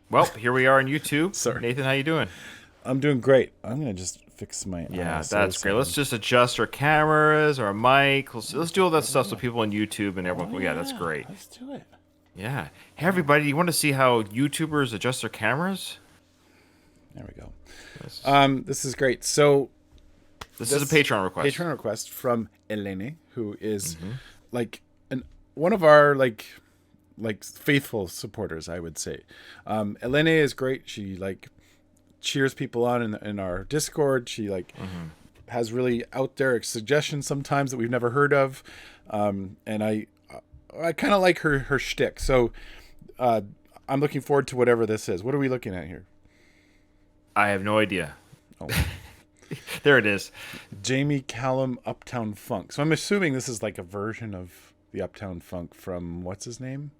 Well, here we are on YouTube. Sorry. Nathan, how you doing? I'm doing great. I'm gonna just fix my. Yeah, ISO that's great. Let's just adjust our cameras, our mic. Let's do all that stuff so people on YouTube and everyone. Yeah, that's great. Let's do it. Yeah. Hey, everybody, you want to see how YouTubers adjust their cameras? There we go. This is great. So This is a Patreon request. Patreon request from Elene, who is like one of our like faithful supporters, I would say. Elene is great. She like cheers people on in our Discord. She like has really out there suggestions sometimes that we've never heard of, and I kind of like her shtick. So I'm looking forward to whatever this is. What are we looking at here? I have no idea. Oh. There it is. Jamie Cullum, Uptown Funk. So I'm assuming this is like a version of the Uptown Funk from what's his name?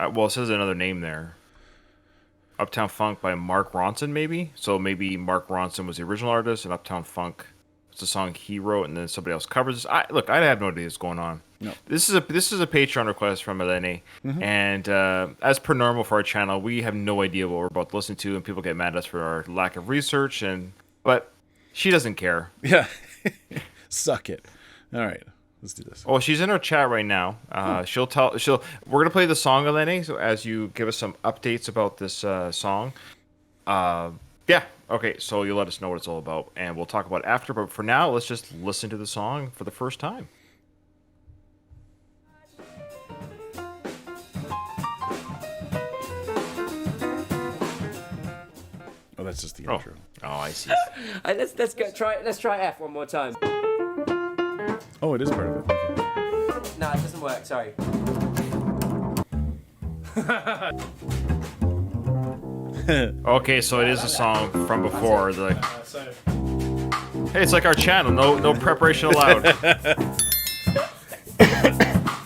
Well, it says another name there. Uptown Funk by Mark Ronson, maybe? So maybe Mark Ronson was the original artist, and Uptown Funk was the song he wrote, and then somebody else covers this. Look, I have no idea what's going on. No. This is a Patreon request from Eleni, and as per normal for our channel, we have no idea what we're about to listen to, and people get mad at us for our lack of research, but she doesn't care. Yeah. Suck it. All right. Let's do this. Oh, she's in our chat right now. We're gonna play the song, Eleni, so as you give us some updates about this song. Yeah. Okay. So you'll let us know what it's all about, and we'll talk about it after. But for now, let's just listen to the song for the first time. Oh, that's just the intro. Oh, I see. Let's try F one more time. Oh, it is part of it. Okay. No, it doesn't work. Sorry. Okay, so it is a song from before. Hey, it's like our channel. No preparation allowed.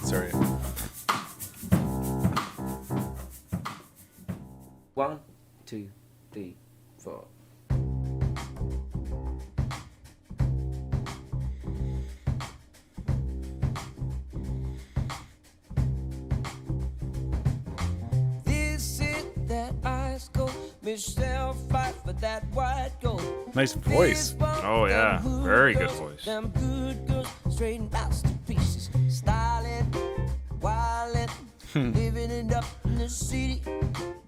Sorry. 1, 2, 3, 4. This is that ice cold. Michelle fight for that white gold. Nice voice. Oh yeah, very good voice. Them good girls, straight masterpieces, styling, wildin', living it up in the city.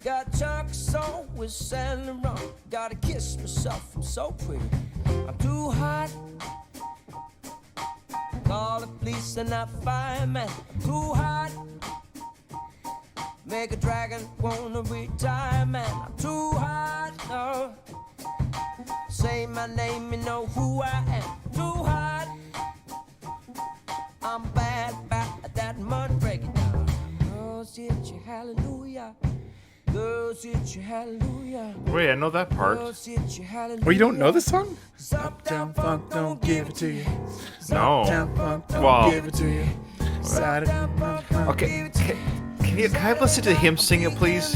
Got Chuck's on with Saint Laurent. Gotta kiss myself, I'm so pretty. I'm too hot. Call the police and not fireman. I'm too hot. Make a dragon wanna retire, man. I'm too hot. No. Say my name, you know who I am. Too hot. I'm bad at that money breaking down. Girls, hit you, hallelujah. Girls, hit you, hallelujah. Wait, I know that part. Girls, hit you, hallelujah. Oh, you don't know the song? Uptown Funk, don't give it to you. No. Uptown Funk, don't Well, give it to you. Saturday. okay. Can I listen to him sing it, please?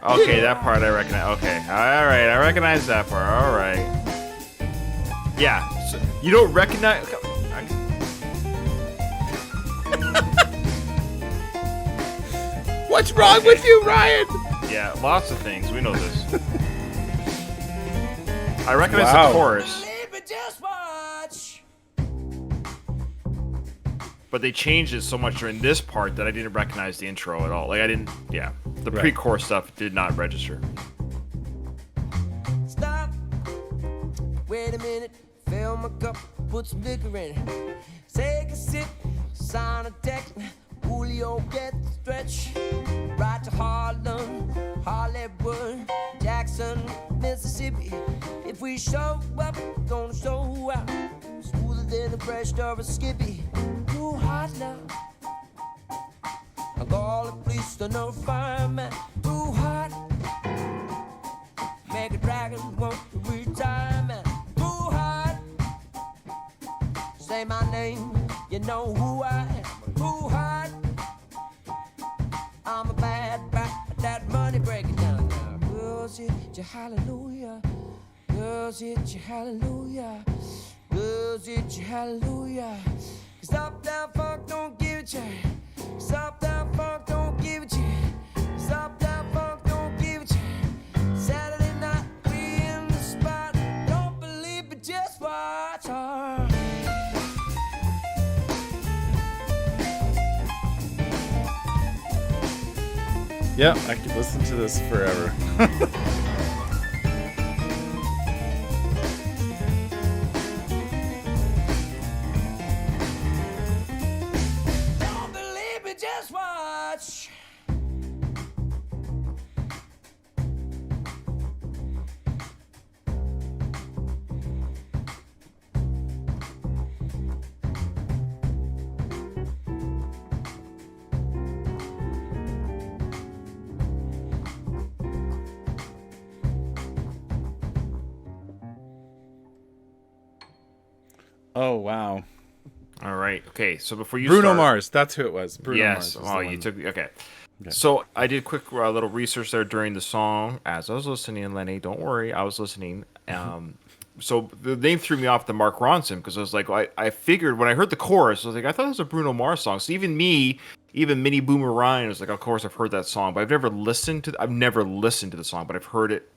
Okay, that part I recognize. Okay, all right, I recognize that part. All right. Yeah, so you don't recognize. What's wrong with you, Ryan? Yeah, lots of things. We know this. I recognize Wow. the chorus, but they changed it so much during this part that I didn't recognize the intro at all. Like I didn't. Yeah, the Right. pre-chorus stuff did not register. Stop. Wait a minute. Fill my cup. Put some liquor in it. Take a sip. Sign a text. Julio get the stretch. Right to Harlem, Hollywood, Jackson, Mississippi. If we show up, gonna show out. Smoother than the fresh of a Skippy. Too hot now. I call the police to no fireman. Too hot. Make a dragon want to retire, man. Too hot. Say my name, you know who I am. Too hot. I'm a bad at that money breaking down now. Girls hit you, hallelujah. Girls hit you, hallelujah. Girls hit you, hallelujah. Cause Uptown Funk don't give it you. Cause Uptown Funk don't give it you. Yeah, I could listen to this forever. Don't believe me, just watch. Oh wow. All right. Okay. So before you Bruno start, Mars, that's who it was. Bruno yes. Mars. was Oh, the you one. took okay. So I did quick little research there during the song as I was listening. Lenny, don't worry, I was listening. So the name threw me off the Mark Ronson because I was like, I figured when I heard the chorus, I was like, I thought it was a Bruno Mars song. So even me, even Mini Boomer Ryan was like, of course I've heard that song, but I've never listened to the song, but I've heard it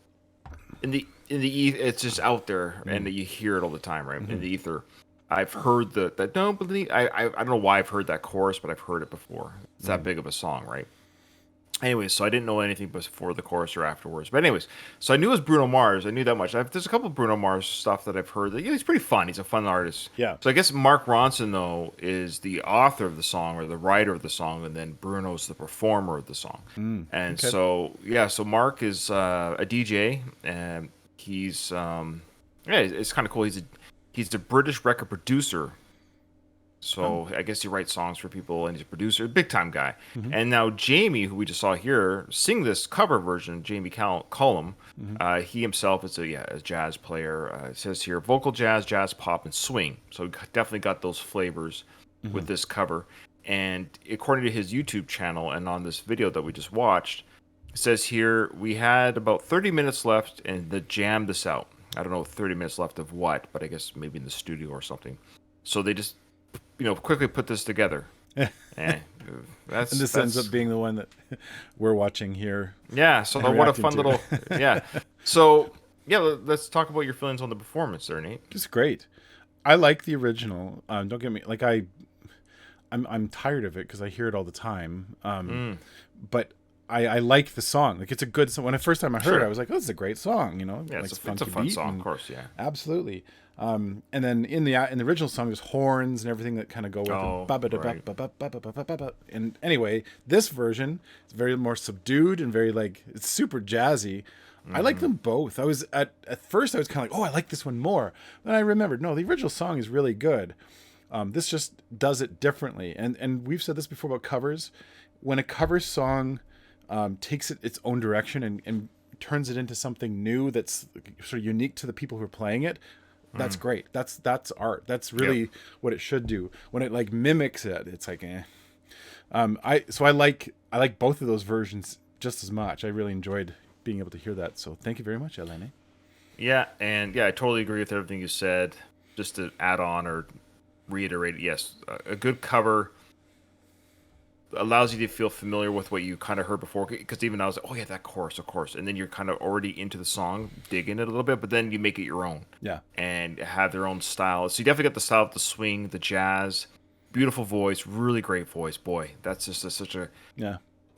it's just out there and you hear it all the time, right? In the ether. I've heard that don't believe I don't know why I've heard that chorus, but I've heard it before. It's that big of a song, right? Anyways, so I didn't know anything before the chorus or afterwards. But anyways, so I knew it was Bruno Mars. I knew that much. There's a couple of Bruno Mars stuff that I've heard. That, he's pretty fun. He's a fun artist. Yeah. So I guess Mark Ronson, though, is the author of the song or the writer of the song, and then Bruno's the performer of the song. And okay. so Mark is a DJ, and he's it's kind of cool. He's the British record producer. So I guess he writes songs for people, and he's a producer, big time guy. And now Jamie, who we just saw here, sing this cover version. Jamie Cullum, he himself is a jazz player. It says here vocal jazz, jazz pop, and swing. So definitely got those flavors with this cover. And according to his YouTube channel and on this video that we just watched, it says here we had about 30 minutes left and they jammed this out. I don't know 30 minutes left of what, but I guess maybe in the studio or something. So they just quickly put this together. And this ends up being the one that we're watching here. Yeah, so what a fun little So let's talk about your feelings on the performance there, Nate. It's great. I like the original. Don't get me like I'm tired of it because I hear it all the time. But I like the song. Like it's a good song. When the first time I heard it, I was like, "Oh, this is a great song." Yeah, like it's a fun song, of course. Yeah, absolutely. And then in the original song, there's horns and everything that kind of go with it. And anyway, this version is very more subdued and very it's super jazzy. I like them both. I was at first I was kind of like, oh, I like this one more. Then I remembered, no, the original song is really good. This just does it differently. And we've said this before about covers. When a cover song takes it its own direction and turns it into something new that's sort of unique to the people who are playing it, that's great. That's art. That's really what it should do. When it mimics it, it's like eh. I like both of those versions just as much. I really enjoyed being able to hear that. So thank you very much, Eleni. Yeah, and I totally agree with everything you said. Just to add on or reiterate, yes, a good cover allows you to feel familiar with what you kind of heard before, because even I was like, oh yeah, that chorus, of course, and then you're kind of already into the song, digging it a little bit, but then you make it your own, and have their own style. So you definitely got the style of the swing, the jazz, beautiful voice, really great voice. Boy, that's just such a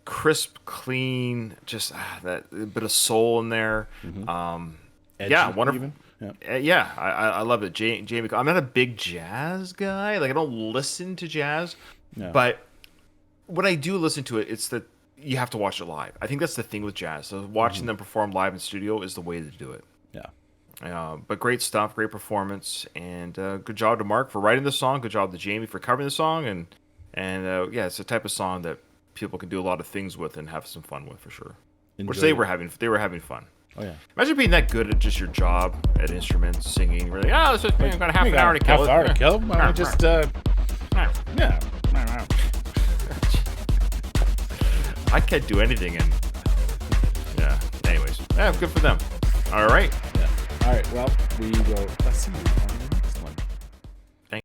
crisp, clean, just that bit of soul in there. Edgy, wonderful. Even. I love it. Jamie, I'm not a big jazz guy. Like I don't listen to jazz, but when I do listen to it, it's that you have to watch it live. I think that's the thing with jazz. So watching them perform live in studio is the way to do it. Yeah. But great stuff, great performance, and good job to Mark for writing the song. Good job to Jamie for covering the song, and it's the type of song that people can do a lot of things with and have some fun with for sure. Which they were having fun. Oh yeah. Imagine being that good at just your job at instruments, singing. You're like, oh, this is I've got half an hour to kill. Half hour to kill. Why don't we just I can't do anything, and anyways, good for them. All right. All right. Well, we will see you